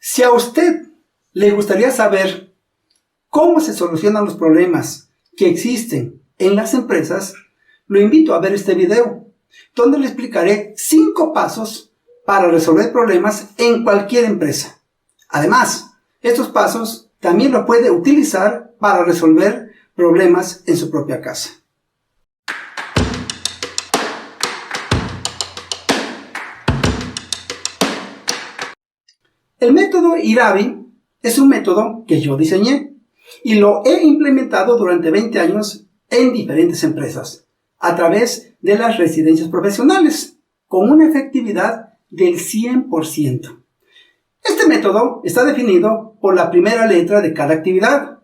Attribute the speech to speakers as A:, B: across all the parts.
A: Si a usted le gustaría saber cómo se solucionan los problemas que existen en las empresas, lo invito a ver este video, donde le explicaré 5 pasos para resolver problemas en cualquier empresa. Además, estos pasos también lo puede utilizar para resolver problemas en su propia casa. El método IRABI es un método que yo diseñé y lo he implementado durante 20 años en diferentes empresas a través de las residencias profesionales con una efectividad del 100%. Este método está definido por la primera letra de cada actividad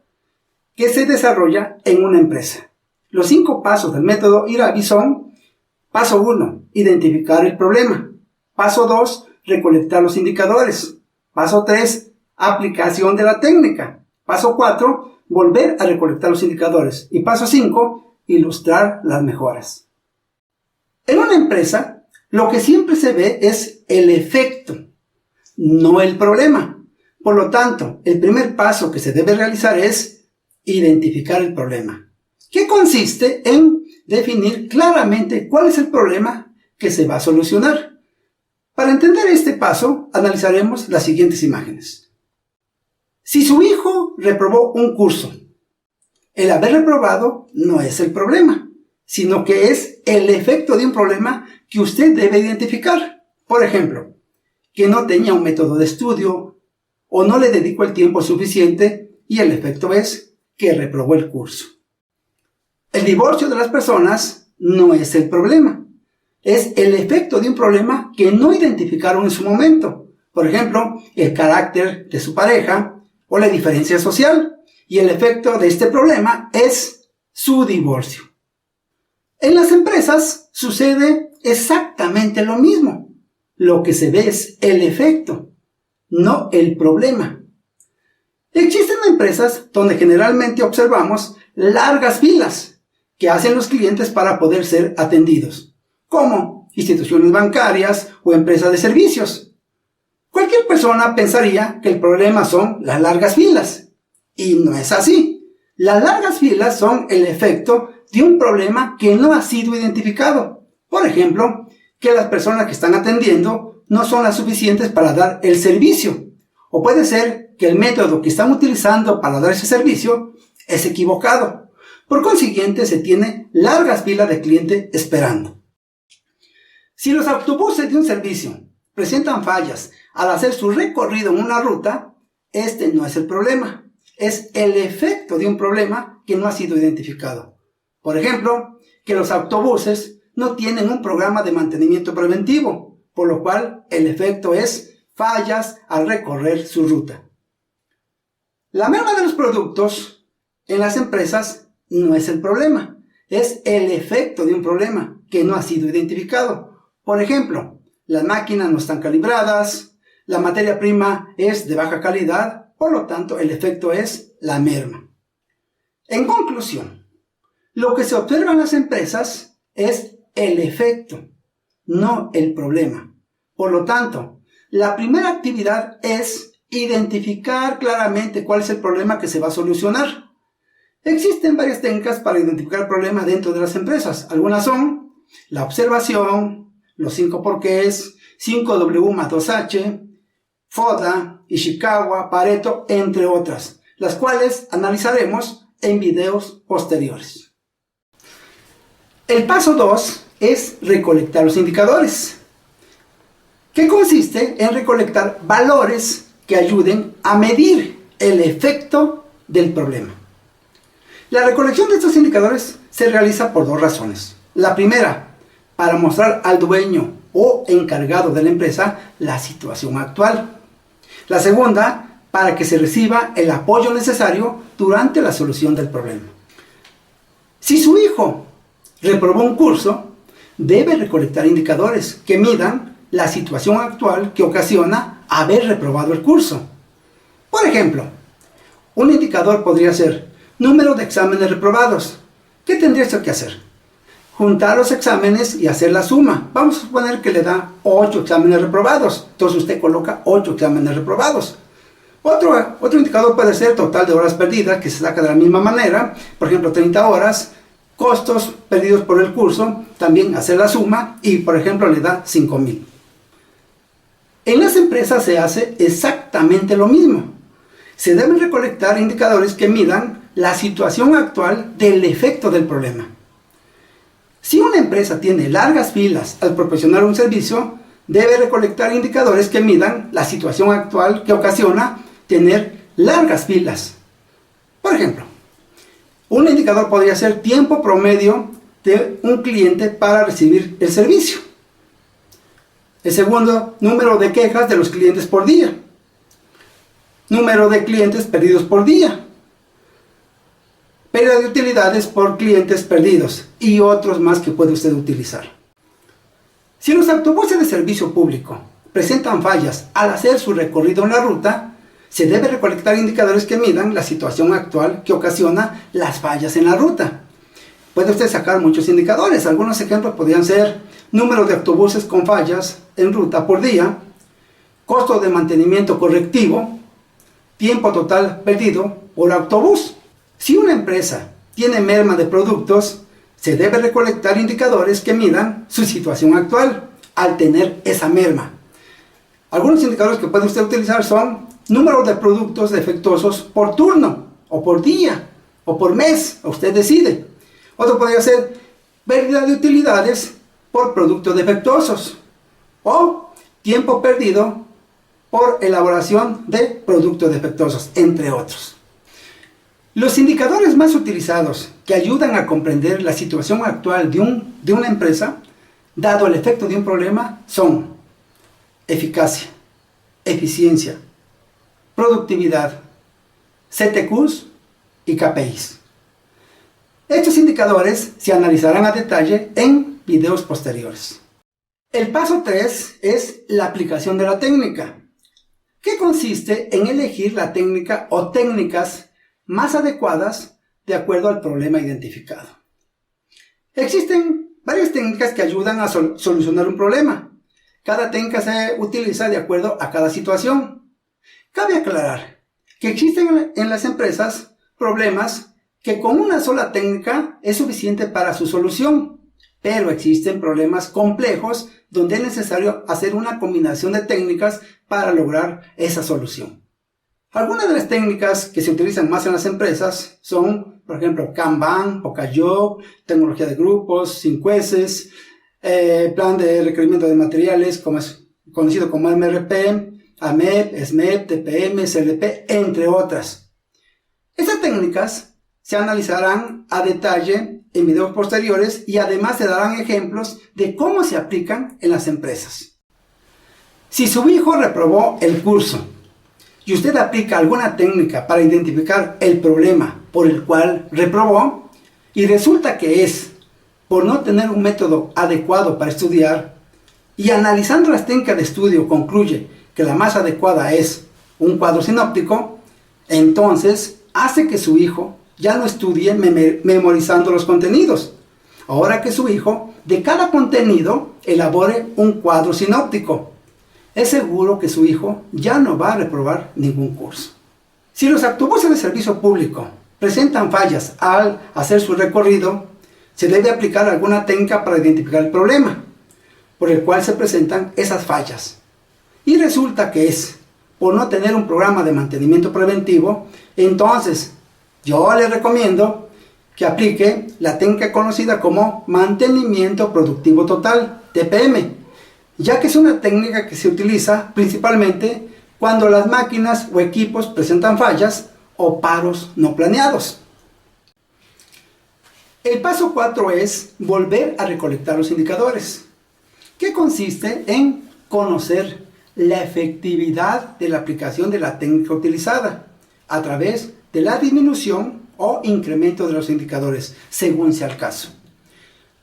A: que se desarrolla en una empresa. Los 5 pasos del método IRABI son: paso 1, identificar el problema. Paso 2, recolectar los indicadores. Paso 3, aplicación de la técnica. Paso 4, volver a recolectar los indicadores. Y paso 5, ilustrar las mejoras. En una empresa, lo que siempre se ve es el efecto, no el problema. Por lo tanto, el primer paso que se debe realizar es identificar el problema, que consiste en definir claramente cuál es el problema que se va a solucionar. Para entender este paso, analizaremos las siguientes imágenes. Si su hijo reprobó un curso, el haber reprobado no es el problema, sino que es el efecto de un problema que usted debe identificar. Por ejemplo, que no tenía un método de estudio o no le dedicó el tiempo suficiente y el efecto es que reprobó el curso. El divorcio de las personas no es el problema. Es el efecto de un problema que no identificaron en su momento. Por ejemplo, el carácter de su pareja o la diferencia social. Y el efecto de este problema es su divorcio. En las empresas sucede exactamente lo mismo. Lo que se ve es el efecto, no el problema. Existen empresas donde generalmente observamos largas filas que hacen los clientes para poder ser atendidos, como instituciones bancarias o empresas de servicios. Cualquier persona pensaría que el problema son las largas filas, y no es así. Las largas filas son el efecto de un problema que no ha sido identificado. Por ejemplo, que las personas que están atendiendo no son las suficientes para dar el servicio, o puede ser que el método que están utilizando para dar ese servicio es equivocado. Por consiguiente, se tiene largas filas de clientes esperando. Si los autobuses de un servicio presentan fallas al hacer su recorrido en una ruta, este no es el problema, es el efecto de un problema que no ha sido identificado. Por ejemplo, que los autobuses no tienen un programa de mantenimiento preventivo, por lo cual el efecto es fallas al recorrer su ruta. La merma de los productos en las empresas no es el problema, es el efecto de un problema que no ha sido identificado. Por ejemplo, las máquinas no están calibradas, la materia prima es de baja calidad, por lo tanto el efecto es la merma. En conclusión, lo que se observa en las empresas es el efecto, no el problema. Por lo tanto, la primera actividad es identificar claramente cuál es el problema que se va a solucionar. Existen varias técnicas para identificar el problema dentro de las empresas. Algunas son la observación, los 5 porqués, 5W más 2H, FODA, Ishikawa, Pareto, entre otras, las cuales analizaremos en videos posteriores. El paso 2 es recolectar los indicadores, que consiste en recolectar valores que ayuden a medir el efecto del problema. La recolección de estos indicadores se realiza por 2 razones. La primera, para mostrar al dueño o encargado de la empresa la situación actual. La segunda, para que se reciba el apoyo necesario durante la solución del problema. Si su hijo reprobó un curso, debe recolectar indicadores que midan la situación actual que ocasiona haber reprobado el curso. Por ejemplo, un indicador podría ser número de exámenes reprobados. ¿Qué tendría esto que hacer? Juntar los exámenes y hacer la suma. Vamos a suponer que le da 8 exámenes reprobados. Entonces usted coloca 8 exámenes reprobados. Otro indicador puede ser total de horas perdidas, que se saca de la misma manera. Por ejemplo, 30 horas, costos perdidos por el curso, también hacer la suma y, por ejemplo, le da 5,000. En las empresas se hace exactamente lo mismo. Se deben recolectar indicadores que midan la situación actual del efecto del problema. Si una empresa tiene largas filas al proporcionar un servicio, debe recolectar indicadores que midan la situación actual que ocasiona tener largas filas. Por ejemplo, un indicador podría ser tiempo promedio de un cliente para recibir el servicio. El segundo, número de quejas de los clientes por día. Número de clientes perdidos por día. Pérdida de utilidades por clientes perdidos y otros más que puede usted utilizar. Si los autobuses de servicio público presentan fallas al hacer su recorrido en la ruta, se debe recolectar indicadores que midan la situación actual que ocasiona las fallas en la ruta. Puede usted sacar muchos indicadores. Algunos ejemplos podrían ser número de autobuses con fallas en ruta por día, costo de mantenimiento correctivo, tiempo total perdido por autobús. Si una empresa tiene merma de productos, se debe recolectar indicadores que midan su situación actual al tener esa merma. Algunos indicadores que puede usted utilizar son número de productos defectuosos por turno, o por día, o por mes, usted decide. Otro podría ser pérdida de utilidades por productos defectuosos, o tiempo perdido por elaboración de productos defectuosos, entre otros. Los indicadores más utilizados que ayudan a comprender la situación actual de una empresa, dado el efecto de un problema, son eficacia, eficiencia, productividad, CTQs y KPIs. Estos indicadores se analizarán a detalle en videos posteriores. El paso 3 es la aplicación de la técnica, que consiste en elegir la técnica o técnicas más adecuadas de acuerdo al problema identificado. Existen varias técnicas que ayudan a solucionar un problema. Cada técnica se utiliza de acuerdo a cada situación. Cabe aclarar que existen en las empresas problemas que con una sola técnica es suficiente para su solución, pero existen problemas complejos donde es necesario hacer una combinación de técnicas para lograr esa solución. Algunas de las técnicas que se utilizan más en las empresas son, por ejemplo, Kanban, POCAYO, tecnología de grupos, 5S, plan de requerimiento de materiales, como es conocido como MRP, AMEP, SMEP, TPM, CLP, entre otras. Estas técnicas se analizarán a detalle en videos posteriores y además se darán ejemplos de cómo se aplican en las empresas. Si su hijo reprobó el curso y usted aplica alguna técnica para identificar el problema por el cual reprobó y resulta que es por no tener un método adecuado para estudiar y analizando las técnicas de estudio concluye que la más adecuada es un cuadro sinóptico, entonces hace que su hijo ya no estudie memorizando los contenidos. Ahora que su hijo de cada contenido elabore un cuadro sinóptico, es seguro que su hijo ya no va a reprobar ningún curso. Si los autobuses de servicio público presentan fallas al hacer su recorrido, se debe aplicar alguna técnica para identificar el problema por el cual se presentan esas fallas. Y resulta que es por no tener un programa de mantenimiento preventivo, entonces yo le recomiendo que aplique la técnica conocida como mantenimiento productivo total, TPM, ya que es una técnica que se utiliza principalmente cuando las máquinas o equipos presentan fallas o paros no planeados. El paso 4 es volver a recolectar los indicadores, que consiste en conocer la efectividad de la aplicación de la técnica utilizada a través de la disminución o incremento de los indicadores, según sea el caso.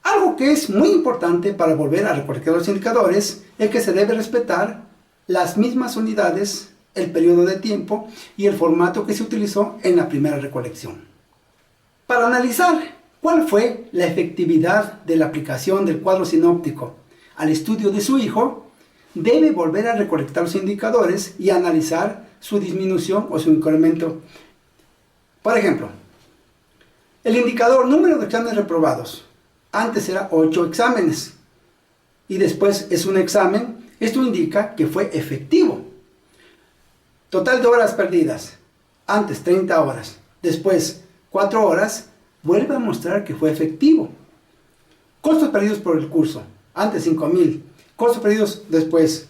A: Algo que es muy importante para volver a recolectar los indicadores es que se debe respetar las mismas unidades, el periodo de tiempo y el formato que se utilizó en la primera recolección. Para analizar cuál fue la efectividad de la aplicación del cuadro sinóptico al estudio de su hijo, debe volver a recolectar los indicadores y analizar su disminución o su incremento. Por ejemplo, el indicador número de exámenes reprobados. Antes era 8 exámenes y después es un examen. Esto indica que fue efectivo. Total de horas perdidas. Antes 30 horas, después 4 horas, vuelve a mostrar que fue efectivo. Costos perdidos por el curso. Antes 5,000. Costos perdidos después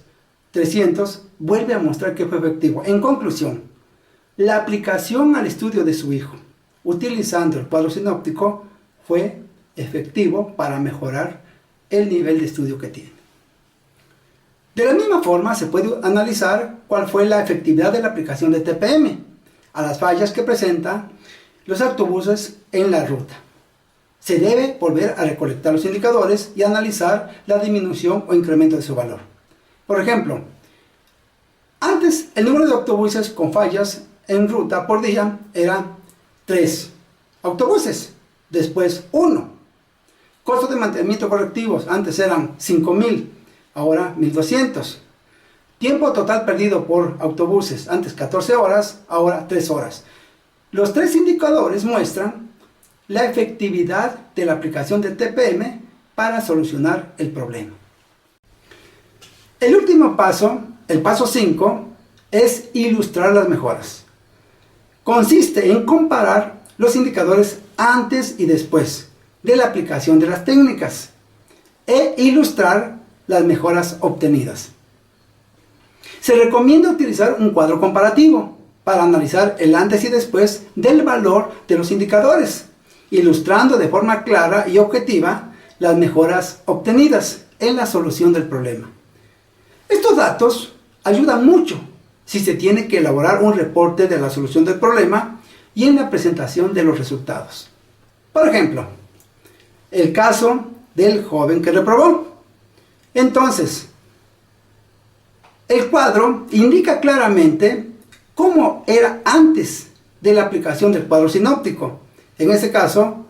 A: 300. Vuelve a mostrar que fue efectivo. En conclusión, la aplicación al estudio de su hijo, utilizando el cuadro sinóptico, fue efectivo para mejorar el nivel de estudio que tiene. De la misma forma, se puede analizar cuál fue la efectividad de la aplicación de TPM a las fallas que presentan los autobuses en la ruta. Se debe volver a recolectar los indicadores y analizar la disminución o incremento de su valor. Por ejemplo, antes el número de autobuses con fallas en ruta por día era 3 autobuses, después 1. Costos de mantenimiento correctivos, antes eran 5,000, ahora 1,200. Tiempo total perdido por autobuses, antes 14 horas, ahora 3 horas. Los 3 indicadores muestran la efectividad de la aplicación del TPM para solucionar el problema. El último paso, el paso 5, es ilustrar las mejoras. Consiste en comparar los indicadores antes y después de la aplicación de las técnicas e ilustrar las mejoras obtenidas. Se recomienda utilizar un cuadro comparativo para analizar el antes y después del valor de los indicadores, ilustrando de forma clara y objetiva las mejoras obtenidas en la solución del problema. Estos datos ayudan mucho si se tiene que elaborar un reporte de la solución del problema y en la presentación de los resultados. Por ejemplo, el caso del joven que reprobó. Entonces, el cuadro indica claramente cómo era antes de la aplicación del cuadro sinóptico. En ese caso,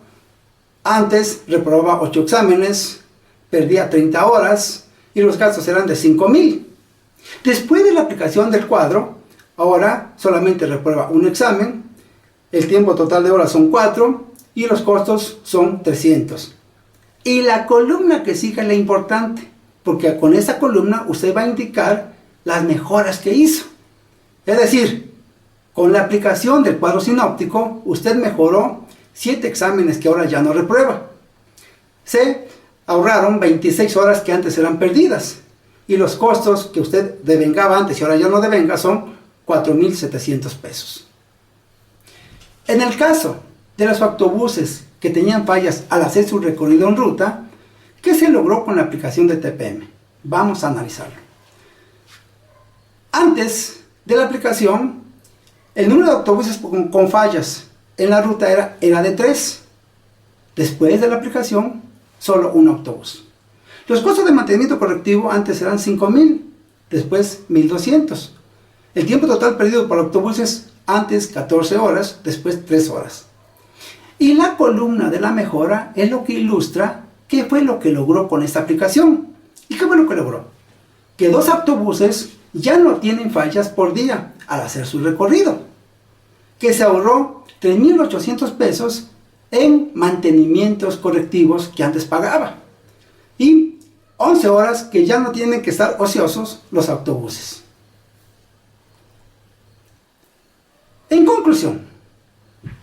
A: antes reprobaba 8 exámenes, perdía 30 horas y los gastos eran de 5,000. Después de la aplicación del cuadro, ahora solamente reprueba un examen, el tiempo total de horas son 4 y los costos son 300. Y la columna que sigue es la importante, porque con esa columna usted va a indicar las mejoras que hizo. Es decir, con la aplicación del cuadro sinóptico, usted mejoró 7 exámenes que ahora ya no reprueba. Se ahorraron 26 horas que antes eran perdidas. Y los costos que usted devengaba antes y ahora ya no devenga son 4,700 pesos. En el caso de los autobuses que tenían fallas al hacer su recorrido en ruta, ¿qué se logró con la aplicación de TPM? Vamos a analizarlo. Antes de la aplicación, el número de autobuses con fallas en la ruta era de 3. Después de la aplicación, solo un autobús. Los costos de mantenimiento correctivo antes eran 5,000, después 1,200. El tiempo total perdido por autobuses antes 14 horas, después 3 horas. Y la columna de la mejora es lo que ilustra qué fue lo que logró con esta aplicación. ¿Y qué fue lo que logró? Que 2 autobuses ya no tienen fallas por día al hacer su recorrido. Que se ahorró 3,800 pesos en mantenimientos correctivos que antes pagaba. Y 11 horas que ya no tienen que estar ociosos los autobuses. En conclusión,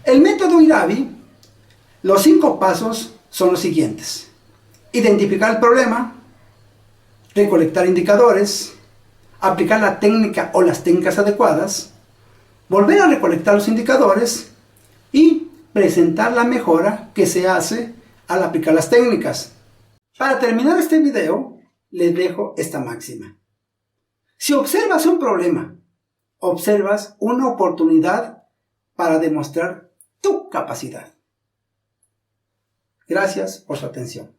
A: el método IRAVI, los 5 pasos son los siguientes: identificar el problema, recolectar indicadores, aplicar la técnica o las técnicas adecuadas, volver a recolectar los indicadores y presentar la mejora que se hace al aplicar las técnicas. Para terminar este video, les dejo esta máxima. Si observas un problema, observas una oportunidad para demostrar tu capacidad. Gracias por su atención.